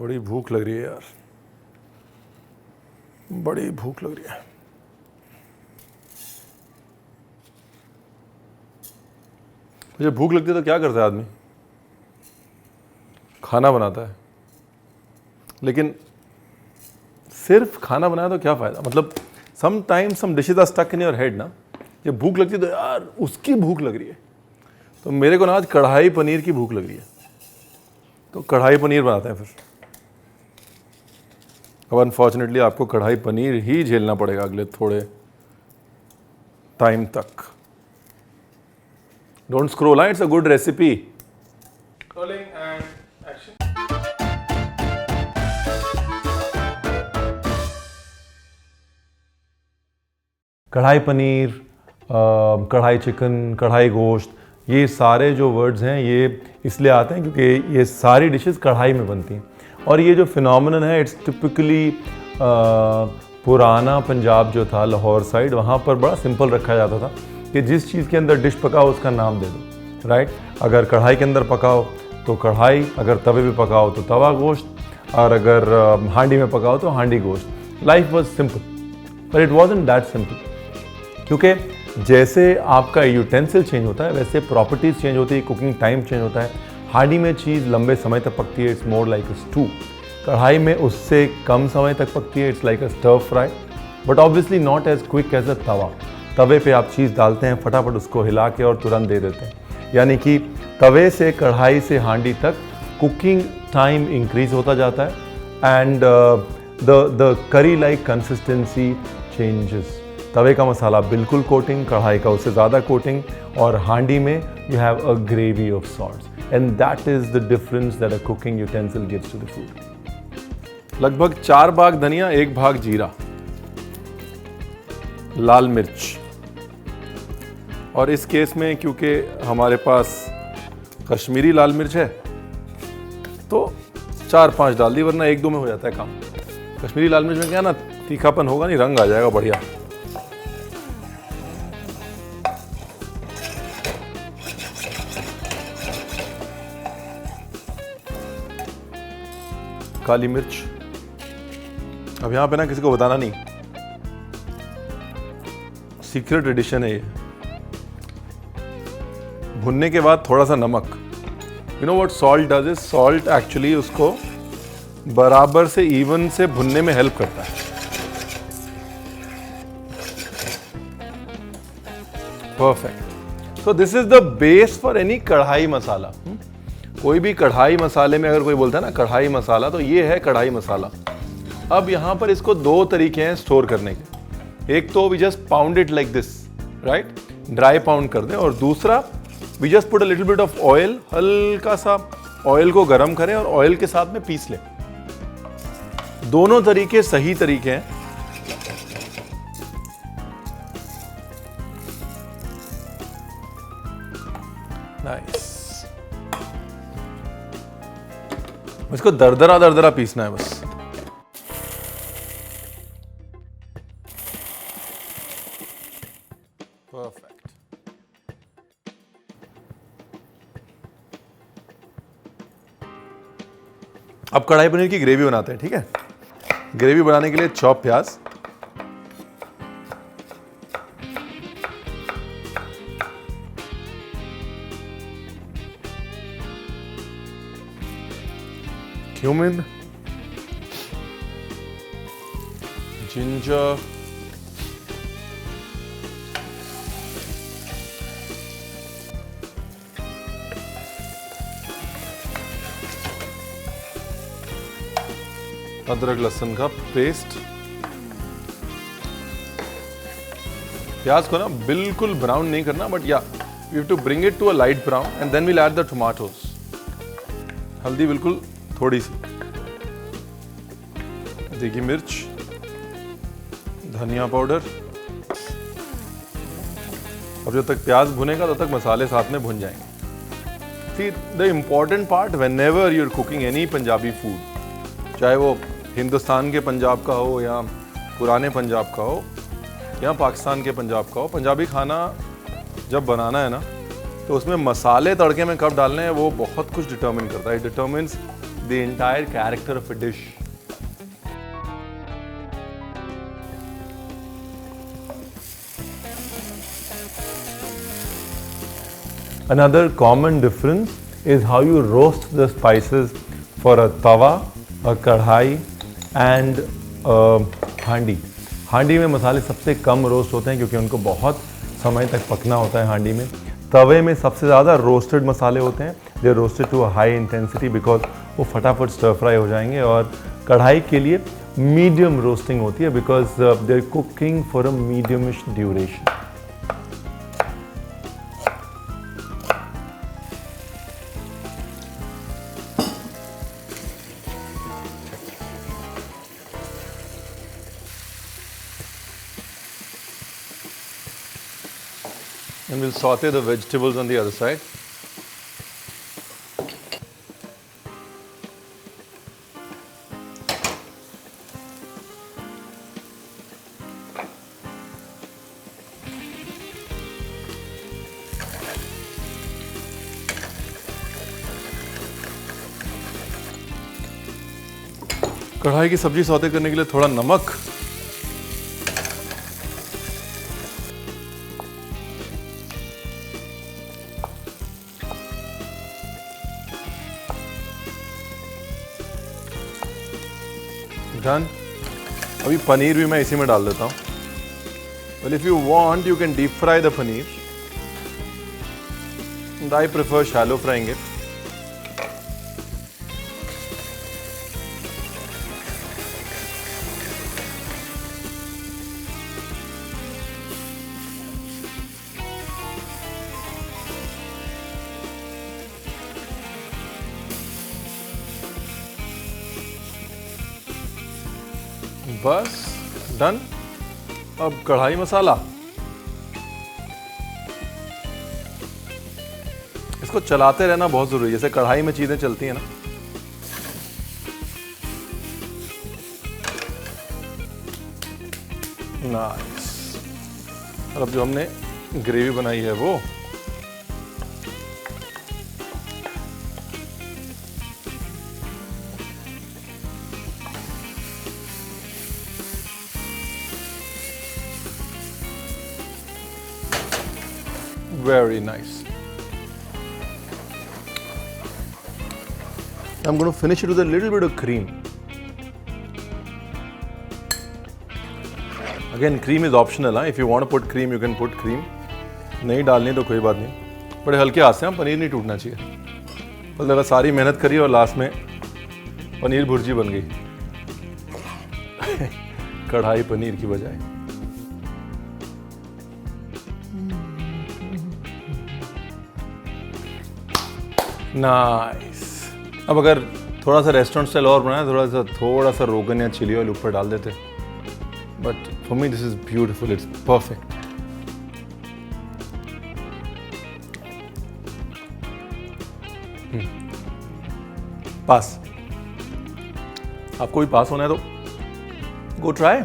बड़ी भूख लग रही है यार, बड़ी भूख लग रही है। मुझे भूख लगती है तो क्या करता है आदमी? खाना बनाता है। लेकिन सिर्फ खाना बनाया तो क्या फ़ायदा? मतलब some time some dishes are stuck in your head ना। जब भूख लगती है तो यार उसकी भूख लग रही है। तो मेरे को ना आज कढ़ाई पनीर की भूख लग रही है, तो कढ़ाई पनीर बनाते हैं फिर। अब अनफॉर्चुनेटली आपको कढ़ाई पनीर ही झेलना पड़ेगा अगले थोड़े टाइम तक। Don't scroll, it's a good recipe. Rolling and action. कढ़ाई पनीर, कढ़ाई चिकन, कढ़ाई गोश्त, ये सारे जो वर्ड्स हैं ये इसलिए आते हैं क्योंकि ये सारी डिशेस कढ़ाई में बनती हैं। और ये जो फिनोमिनन है इट्स टिपिकली पुराना पंजाब जो था, लाहौर साइड, वहाँ पर बड़ा सिंपल रखा जाता था कि जिस चीज़ के अंदर डिश पकाओ उसका नाम दे दो, राइट। अगर कढ़ाई के अंदर पकाओ तो कढ़ाई, अगर तवे पे पकाओ तो तवा गोश्त, और अगर हांडी में पकाओ तो हांडी गोश्त। Life was simple, but it wasn't that simple, क्योंकि जैसे आपका यूटेंसिल चेंज होता है वैसे प्रॉपर्टीज़ चेंज होती है, कुकिंग टाइम चेंज होता है। हांडी में चीज़ लंबे समय तक पकती है, it's more like a stew. कढ़ाई में उससे कम समय तक पकती है, it's like a stir fry, but obviously not as quick as a tawa. तवे पे आप चीज़ डालते हैं, फटाफट उसको हिला के और तुरंत दे देते हैं। यानी कि तवे से कढ़ाई से हांडी तक कुकिंग टाइम इंक्रीज होता जाता है एंड द करी लाइक कंसिस्टेंसी चेंजेस। तवे का मसाला बिल्कुल कोटिंग, कढ़ाई का उससे ज़्यादा कोटिंग, और हांडी में you have a gravy of salts, and that is the difference that a cooking utensil gives to the food. लगभग 4 भाग धनिया, 1 भाग जीरा, लाल मिर्च, और इस केस में क्योंकि हमारे पास कश्मीरी लाल मिर्च है तो 4-5 डाल दी, वरना 1-2 में हो जाता है काम। कश्मीरी लाल मिर्च में क्या ना, तीखापन होगा नहीं, रंग आ जाएगा बढ़िया। काली मिर्च, अब यहां पे ना किसी को बताना नहीं, सीक्रेट एडिशन है ये। भुनने के बाद थोड़ा सा नमक। You know what salt does is, salt actually उसको बराबर से इवन से भुनने में हेल्प करता है। Perfect. So this is the base for any कढ़ाई मसाला। कोई भी कढ़ाई मसाले में अगर कोई बोलता है ना कढ़ाई मसाला, तो ये है कढ़ाई मसाला। अब यहां पर इसको 2 तरीके हैं स्टोर करने के। एक तो we just pound it like this, right, dry pound कर दें, और दूसरा we just put a little bit of oil, हल्का सा ऑयल को गर्म करें और ऑयल के साथ में पीस लें। दोनों तरीके सही तरीके हैं। नाइस। इसको दरदरा दरदरा पीसना है बस। परफेक्ट। अब कढ़ाई पनीर की ग्रेवी बनाते हैं, ठीक है। ग्रेवी बनाने के लिए चॉप प्याज, cumin, ginger, अदरक लहसुन का पेस्ट। प्याज को ना बिल्कुल ब्राउन नहीं करना, बट या you have to bring it to a light brown and then we'll add the tomatoes. हल्दी बिल्कुल थोड़ी सी, देगी मिर्च, धनिया पाउडर। अब जब तक प्याज भुनेगा तब तक मसाले साथ में भुन जाएंगे। See the important part whenever you are cooking any Punjabi food, चाहे वो हिंदुस्तान के पंजाब का हो या पुराने पंजाब का हो या पाकिस्तान के पंजाब का हो, पंजाबी खाना जब बनाना है ना तो उसमें मसाले तड़के में कब डालने हैं वो बहुत कुछ डिटर्मिन करता है। It determines the entire character of a dish. Another common difference is how you roast the spices for a tawa, a kadhai and हांडी. हांडी में मसाले सबसे कम रोस्ट होते हैं क्योंकि उनको बहुत समय तक पकना होता है हांडी में. तवे में सबसे ज़्यादा रोस्टेड मसाले होते हैं. They roasted to a high intensity because वो फटाफट स्टर फ्राई हो जाएंगे. और कढ़ाई के लिए मीडियम रोस्टिंग होती है because they are cooking for a mediumish duration. And we'll saute the vegetables on the other side. कढ़ाई की सब्जी सौते करने के लिए थोड़ा नमक, डन. अभी पनीर भी मैं इसी में डाल देता हूँ. Well, if you want, you can deep fry the paneer. And I prefer shallow frying it. बस डन. अब कढ़ाई मसाला, इसको चलाते रहना बहुत जरूरी है. जैसे कढ़ाई में चीजें चलती हैं ना, नाइस. और अब जो हमने ग्रेवी बनाई है वो very nice. I'm going to finish it with a little bit of cream. Again, cream is optional. If you want to put cream, you can put cream. नहीं डालनी तो कोई बात नहीं. बड़े हल्के हाथ से, हम पनीर नहीं टूटना चाहिए. बस लगा सारी मेहनत करी और लास्ट में पनीर भुर्जी बन गई. कढ़ाई पनीर की बजाय. नाइस. अब अगर थोड़ा सा रेस्टोरेंट स्टाइल और बनाया, थोड़ा सा रोगन या चिली ऑयल ऊपर डाल देते. But for me this is beautiful. It's perfect. Pass. आपको भी पास होना है तो गो ट्राई.